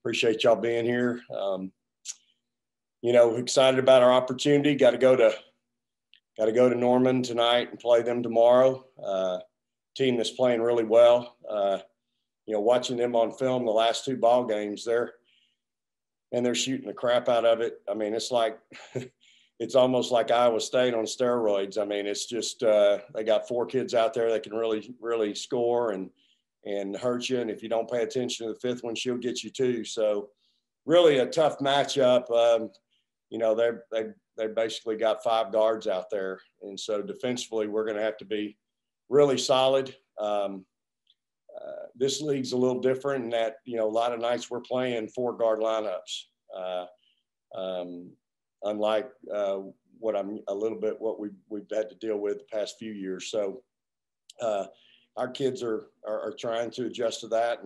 Appreciate y'all being here. Excited about our opportunity. Got to go to Norman tonight and play them tomorrow. Team that's playing really well. Watching them on film the last two ball games, they're shooting the crap out of it. I mean, it's like it's almost like Iowa State on steroids. I mean, it's just they got four kids out there that can really, really score and hurt you. And if you don't pay attention to the fifth one, she'll get you too. So really a tough matchup. They basically got five guards out there. And so defensively, we're going to have to be really solid. This league's a little different in that, a lot of nights we're playing four guard lineups. Unlike what we've had to deal with the past few years. So our kids are trying to adjust to that.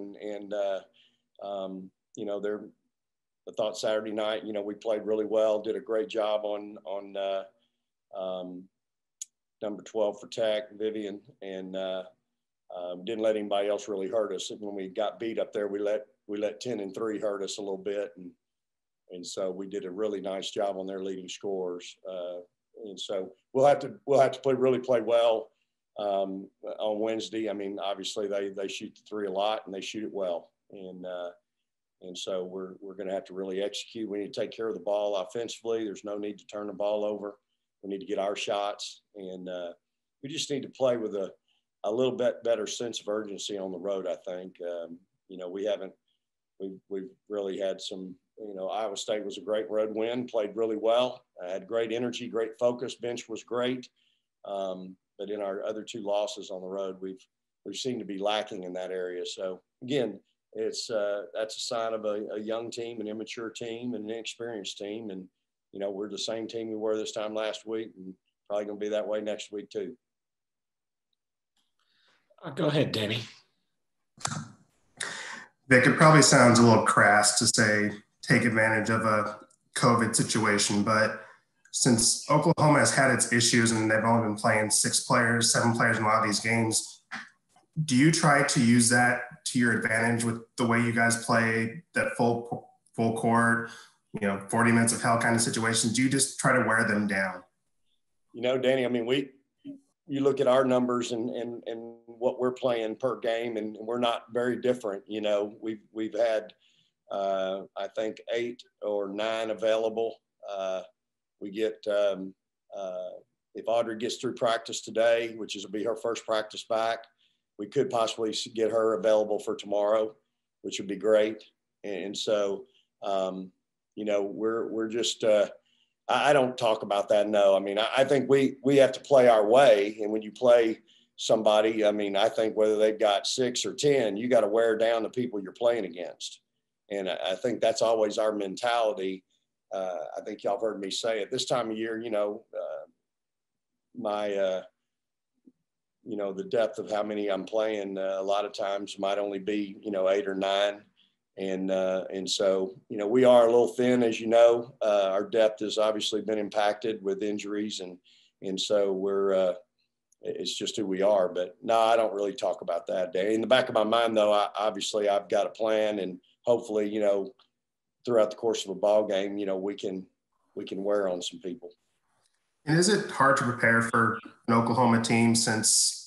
I thought Saturday night, we played really well, did a great job on number 12 for Tech, Vivian, and didn't let anybody else really hurt us. And when we got beat up there, we let 10 and 3 hurt us a little bit. And so we did a really nice job on their leading scorers. And so we'll have to play well on Wednesday. I mean, obviously they shoot the three a lot and they shoot it well. And so we're going to have to really execute. We need to take care of the ball offensively. There's no need to turn the ball over. We need to get our shots, and we just need to play with a little bit better sense of urgency on the road. I think we've really had some. Iowa State was a great road win. Played really well. Had great energy, great focus. Bench was great, but in our other two losses on the road, we've seemed to be lacking in that area. So again, that's a sign of a young team, an immature team, and an inexperienced team. And, we're the same team we were this time last week and probably going to be that way next week too. Go ahead, Danny. Vic, it probably sounds a little crass to say take advantage of a COVID situation, but since Oklahoma has had its issues and they've only been playing 6 players, 7 players in a lot of these games, do you try to use that to your advantage with the way you guys play, that full court, 40 minutes of hell kind of situations? Do you just try to wear them down? Danny, I mean, you look at our numbers and what we're playing per game, and we're not very different. We've had, I think, 8 or 9 available. We get, if Audrey gets through practice today, which will be her first practice back, we could possibly get her available for tomorrow, which would be great. And so, we're just, I don't talk about that. No, I mean, I think we have to play our way. And when you play somebody, I mean, I think whether they've got 6 or 10, you got to wear down the people you're playing against. And I think that's always our mentality. I think y'all have heard me say it this time of year, the depth of how many I'm playing a lot of times might only be, 8 or 9. And so, we are a little thin, as you know. Our depth has obviously been impacted with injuries. And so it's just who we are. But no, I don't really talk about that, Danny. In the back of my mind, though, I've got a plan, and hopefully, throughout the course of a ball game, we can wear on some people. And is it hard to prepare for an Oklahoma team since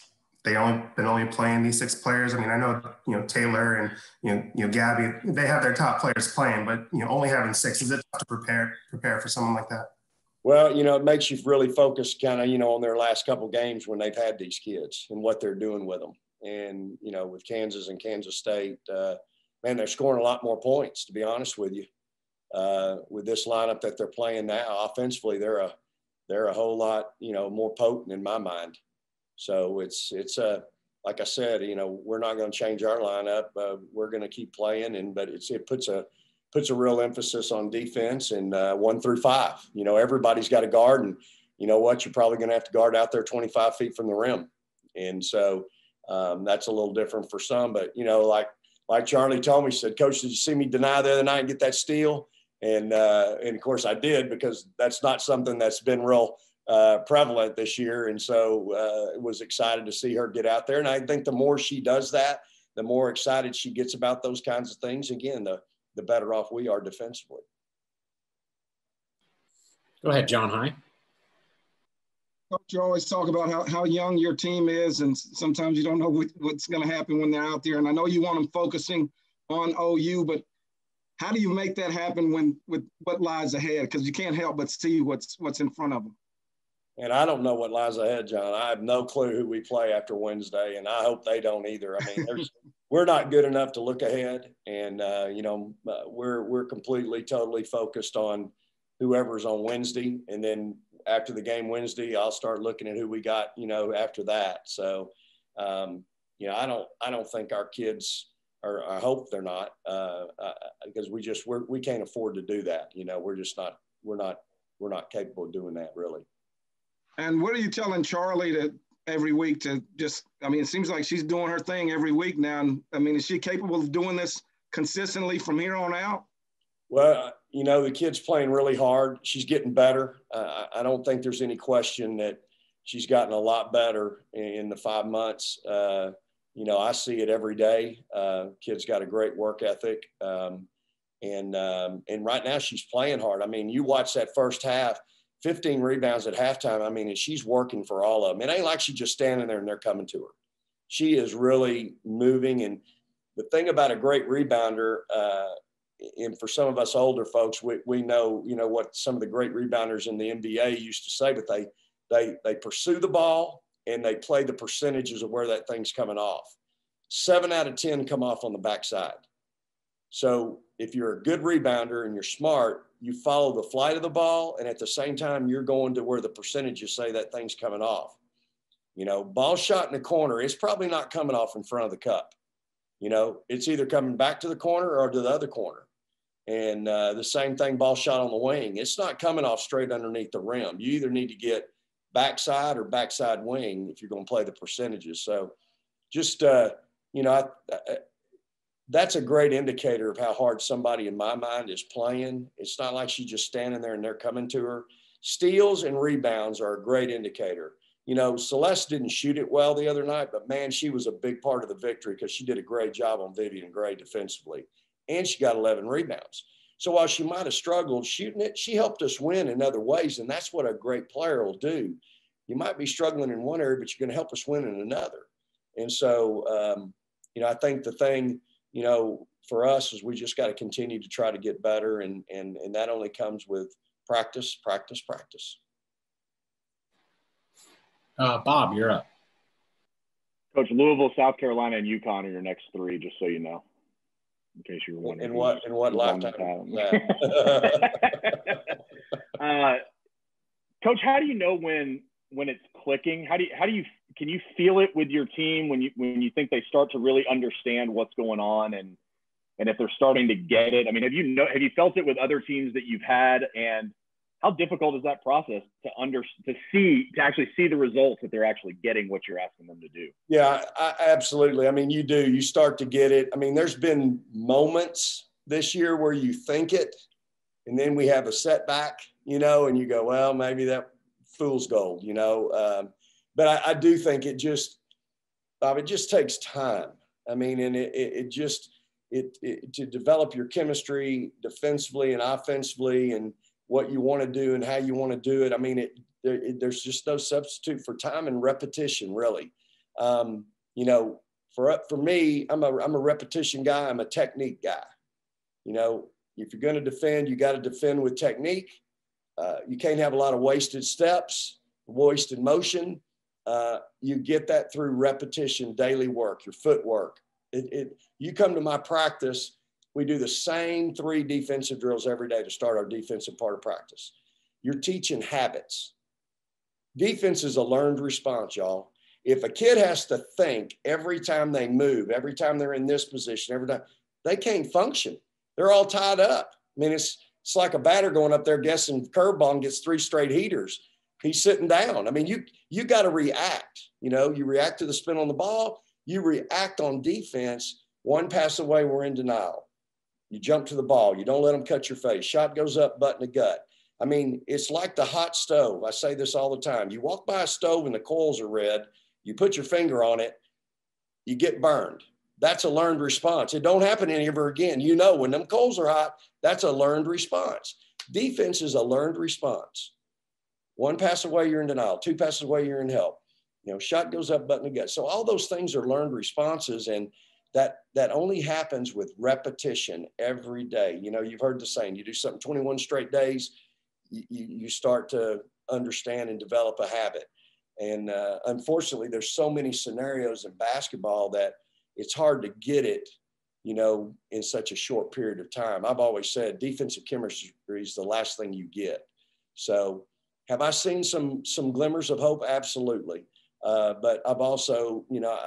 they only playing these 6 players? I mean, I know, Taylor and, Gabby, they have their top players playing, but, only having 6, is it tough to prepare for someone like that? Well, it makes you really focus kind of, on their last couple games when they've had these kids and what they're doing with them. And, with Kansas and Kansas State, man, they're scoring a lot more points, to be honest with you. With this lineup that they're playing now, offensively, they're a whole lot, more potent in my mind. So it's like I said, we're not going to change our lineup. We're going to keep playing, but it puts a real emphasis on defense and 1 through 5. Everybody's got a guard, and you know what? You're probably going to have to guard out there 25 feet from the rim. And so that's a little different for some, but like Charlie told me, he said, "Coach, did you see me deny the other night and get that steal?" And of course I did, because that's not something that's been real prevalent this year. And so was excited to see her get out there. And I think the more she does that, the more excited she gets about those kinds of things. Again, the better off we are defensively. Go ahead, John High. Coach, you always talk about how young your team is, and sometimes you don't know what's going to happen when they're out there. And I know you want them focusing on OU, but how do you make that happen with what lies ahead? Because you can't help but see what's in front of them. And I don't know what lies ahead, John. I have no clue who we play after Wednesday, and I hope they don't either. I mean, we're not good enough to look ahead, and we're completely, totally focused on whoever's on Wednesday, and then after the game Wednesday, I'll start looking at who we got, after that. So, I don't think our kids are. I hope they're not, because we can't afford to do that. We're just not. We're not capable of doing that, really. And what are you telling Charlie every week to just? I mean, it seems like she's doing her thing every week now. And I mean, is she capable of doing this consistently from here on out? Well, the kid's playing really hard. She's getting better. I don't think there's any question that she's gotten a lot better in the 5 months. I see it every day. Kid's got a great work ethic. And right now she's playing hard. I mean, you watch that first half, 15 rebounds at halftime. I mean, and she's working for all of them. It ain't like she's just standing there and they're coming to her. She is really moving. And the thing about a great rebounder, and for some of us older folks, we know, what some of the great rebounders in the NBA used to say, but they pursue the ball and they play the percentages of where that thing's coming off. 7 out of 10 come off on the backside. So if you're a good rebounder and you're smart, you follow the flight of the ball, and at the same time, you're going to where the percentages say that thing's coming off. Ball shot in the corner, it's probably not coming off in front of the cup. It's either coming back to the corner or to the other corner. And the same thing, ball shot on the wing. It's not coming off straight underneath the rim. You either need to get backside or backside wing if you're going to play the percentages. So just, that's a great indicator of how hard somebody in my mind is playing. It's not like she's just standing there and they're coming to her. Steals and rebounds are a great indicator. Celeste didn't shoot it well the other night, but man, she was a big part of the victory because she did a great job on Vivian Gray defensively. And she got 11 rebounds. So while she might have struggled shooting it, she helped us win in other ways. And that's what a great player will do. You might be struggling in one area, but you're going to help us win in another. And so, I think the thing, for us is we just got to continue to try to get better. And that only comes with practice, practice, practice. Bob, you're up. Coach, Louisville, South Carolina, and UConn are your next 3, just so you know. In case you were wondering. In what lifetime? Coach, how do you know when it's clicking? Can you feel it with your team when you think they start to really understand what's going on and if they're starting to get it? I mean, have you felt it with other teams that you've had, and how difficult is that process to actually see the results that they're actually getting what you're asking them to do? Yeah, absolutely. I mean, you start to get it. I mean, there's been moments this year where you think it, and then we have a setback, and you go, well, maybe that fool's gold, but I do think it just takes time. I mean, and it to develop your chemistry defensively and offensively and what you want to do and how you want to do it. I mean, there's just no substitute for time and repetition, really. For me, I'm a repetition guy. I'm a technique guy. If you're going to defend, you got to defend with technique. You can't have a lot of wasted steps, wasted motion. You get that through repetition, daily work, your footwork. You come to my practice, we do the same 3 defensive drills every day to start our defensive part of practice. You're teaching habits. Defense is a learned response, y'all. If a kid has to think every time they move, every time they're in this position, every time, they can't function. They're all tied up. I mean, it's like a batter going up there guessing curveball and gets 3 straight heaters. He's sitting down. I mean, you got to react. You react to the spin on the ball. You react on defense. One pass away, we're in denial. You jump to the ball. You don't let them cut your face. Shot goes up, butt in the gut. I mean, it's like the hot stove. I say this all the time. You walk by a stove and the coals are red. You put your finger on it, you get burned. that's a learned response. It don't happen ever again. You know, when them coals are hot, that's a learned response. Defense is a learned response. One pass away, you're in denial. Two passes away, you're in help. You know, shot goes up, button the gut. So all those things are learned responses, and that only happens with repetition every day. You know, you've heard the saying, you do something 21 straight days, you start to understand and develop a habit. And unfortunately, there's so many scenarios in basketball that it's hard to get it, you know, in such a short period of time. I've always said defensive chemistry is the last thing you get. So have I seen some glimmers of hope? Absolutely. But I've also, you know,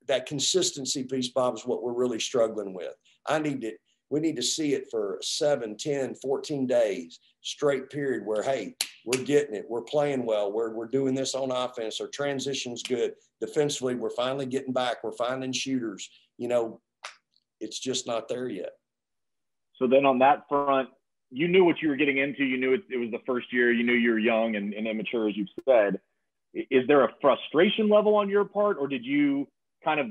that consistency piece, Bob, is what we're really struggling with. We need to see it for 7, 10, 14 days straight period where, hey, we're getting it. We're playing well. We're doing this on offense. Our transition's good. Defensively, we're finally getting back. We're finding shooters. You know, it's just not there yet. So then on that front, you knew what you were getting into. You knew it was the first year. You knew you were young and immature, as you've said. Is there a frustration level on your part, or did you kind of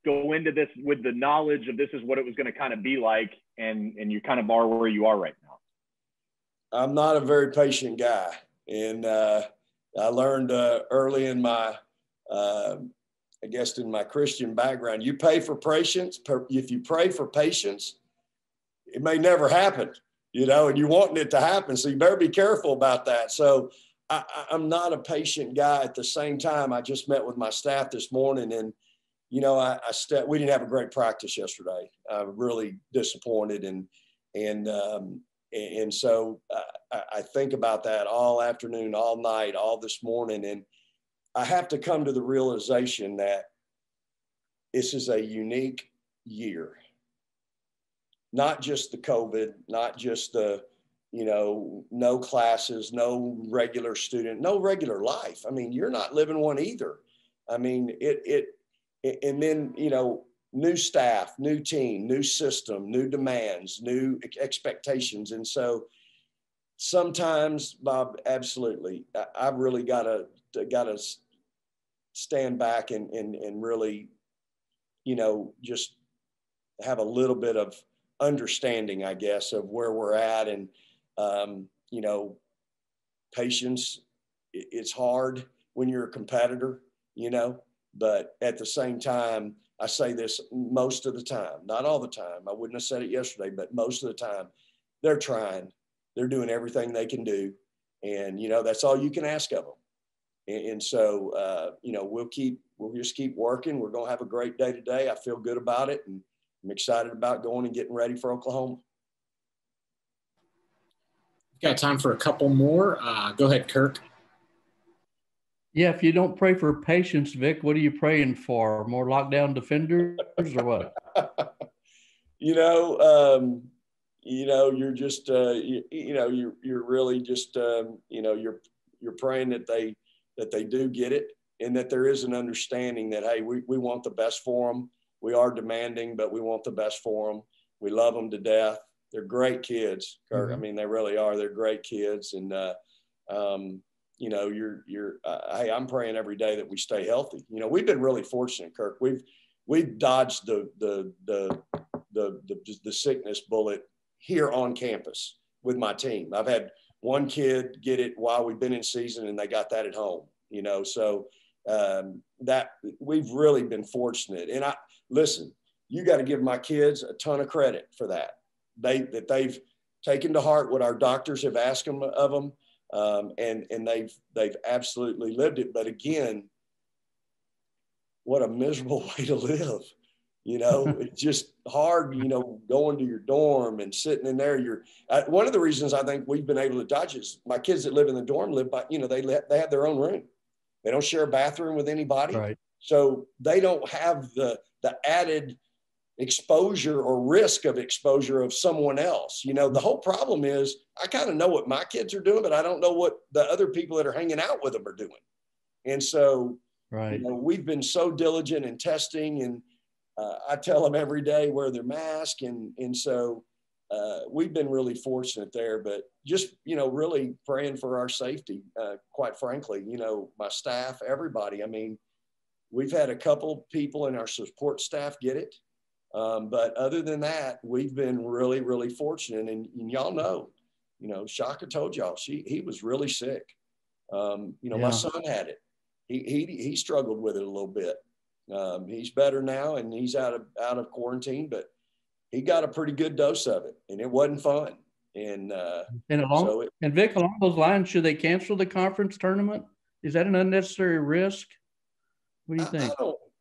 go into this with the knowledge of this is what it was going to kind of be like, and you kind of are where you are right now? I'm not a very patient guy. And I learned early in my, I guess in my Christian background, you pay for patience. If you pray for patience, it may never happen, you know, and you want it to happen. So you better be careful about that. So I'm not a patient guy. At the same time, I just met with my staff this morning, and, you know, we didn't have a great practice yesterday. I'm really disappointed. And so I think about that all afternoon, all night, all this morning. And I have to come to the realization that this is a unique year. Not just the COVID, not just the, you know, no classes, no regular student, no regular life. I mean, you're not living one either. I mean, and then, you know, new staff, new team, new system, new demands, new expectations. And so sometimes, Bob, absolutely, I've really got to stand back and really, you know, just have a little bit of understanding, I guess, of where we're at. And, you know, patience, it's hard when you're a competitor, you know, but at the same time, I say this most of the time, not all the time. I wouldn't have said it yesterday, but most of the time they're trying, they're doing everything they can do. And, you know, that's all you can ask of them. And so, you know, we'll just keep working. We're going to have a great day today. I feel good about it. And I'm excited about going and getting ready for Oklahoma. Got time for a couple more. Go ahead, Kirk. Yeah, if you don't pray for patience, Vic, what are you praying for? More lockdown defenders or what? You're just, you're really just, you're praying that they do get it, and that there is an understanding that, hey, we want the best for them. We are demanding, but we want the best for them. We love them to death. They're great kids, Kirk. Mm-hmm. I mean, they really are. They're great kids. And, hey, I'm praying every day that we stay healthy. You know, we've been really fortunate, Kirk. We've dodged the sickness bullet here on campus with my team. I've had one kid get it while we've been in season, and they got that at home, you know, so that we've really been fortunate. And listen, you got to give my kids a ton of credit for that. They've taken to heart what our doctors have asked them of them. And they've absolutely lived it. But again, what a miserable way to live. You know, it's just hard, you know, going to your dorm and sitting in there. One of the reasons I think we've been able to dodge is my kids that live in the dorm live by, you know, they have their own room. They don't share a bathroom with anybody. Right. So they don't have the added exposure or risk of exposure of someone else. You know, the whole problem is I kind of know what my kids are doing, but I don't know what the other people that are hanging out with them are doing. And so, right. You know, we've been so diligent in testing, and I tell them every day wear their mask. And so we've been really fortunate there, but just, you know, really praying for our safety, quite frankly, you know, my staff, everybody. I mean, We've had a couple people in our support staff get it. But other than that, we've been really, really fortunate. And y'all know, Shaka told y'all he was really sick. My son had it. He struggled with it a little bit. He's better now and he's out of quarantine, but he got a pretty good dose of it and it wasn't fun. And Vic, along those lines, should they cancel the conference tournament? Is that an unnecessary risk? What do you think?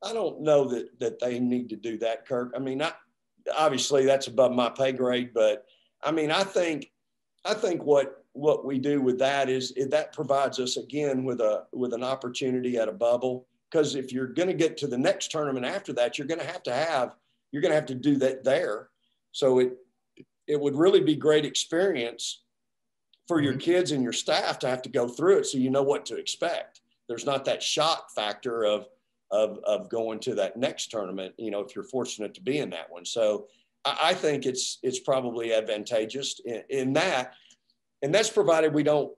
I don't know that they need to do that, Kirk. I mean, obviously that's above my pay grade, but I mean, I think what we do with that is that provides us again with an opportunity at a bubble. Because if you're going to get to the next tournament after that, you're going to have to do that there. So it would really be great experience for your kids and your staff to have to go through it, so you know what to expect. There's not that shock factor of going to that next tournament, if you're fortunate to be in that one. So I think it's probably advantageous in that. And that's provided we don't,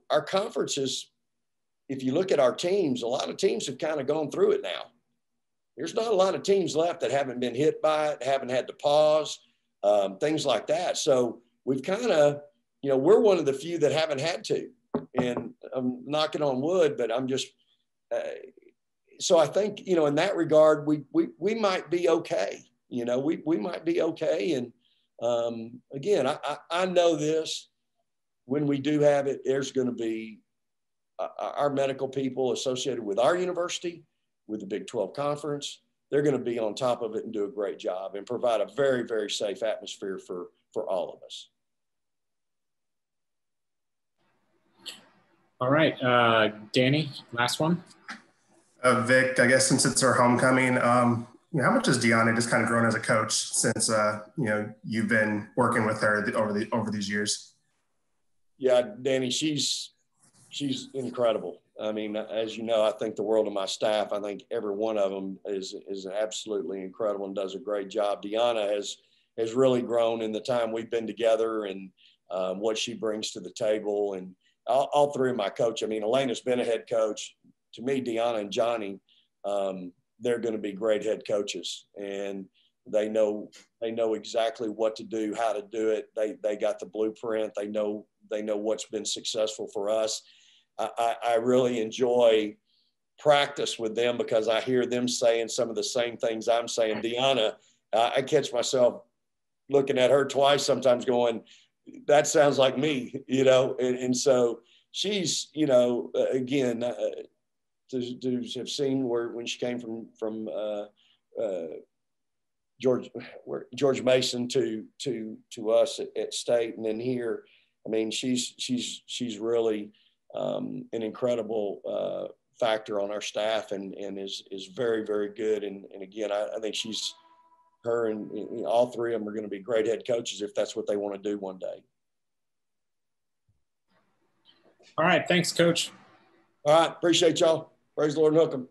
our conferences, if you look at our teams, a lot of teams have kind of gone through it now. There's not a lot of teams left that haven't been hit by it, haven't had to pause, things like that. So we've kind of, we're one of the few that haven't had to. And I'm knocking on wood, but I'm just, so I think, in that regard, we might be okay. We might be okay. And again, I know this, when we do have it, there's going to be our medical people associated with our university, with the Big 12 Conference. They're going to be on top of it and do a great job and provide a very, very safe atmosphere for all of us. All right, Danny, last one. Vic, I guess since it's our homecoming, how much has Deanna just kind of grown as a coach since you've been working with her over these years? Yeah, Danny, she's incredible. I mean, as you know, I think the world of my staff. I think every one of them is absolutely incredible and does a great job. Deanna has really grown in the time we've been together, and what she brings to the table. And all three of my coaches. I mean, Elena's been a head coach. To me, Deanna and Johnny, they're going to be great head coaches, and they know exactly what to do, how to do it. They got the blueprint. They know what's been successful for us. I really enjoy practice with them because I hear them saying some of the same things I'm saying. Deanna, I catch myself looking at her twice sometimes going, that sounds like me, and so she's, again, to have seen when she came from George Mason to us at State and then here. I mean, she's really an incredible factor on our staff and is very, very good. And again, I think her and all three of them are going to be great head coaches if that's what they want to do one day. All right. Thanks, Coach. All right. Appreciate y'all. Praise the Lord and hook 'em.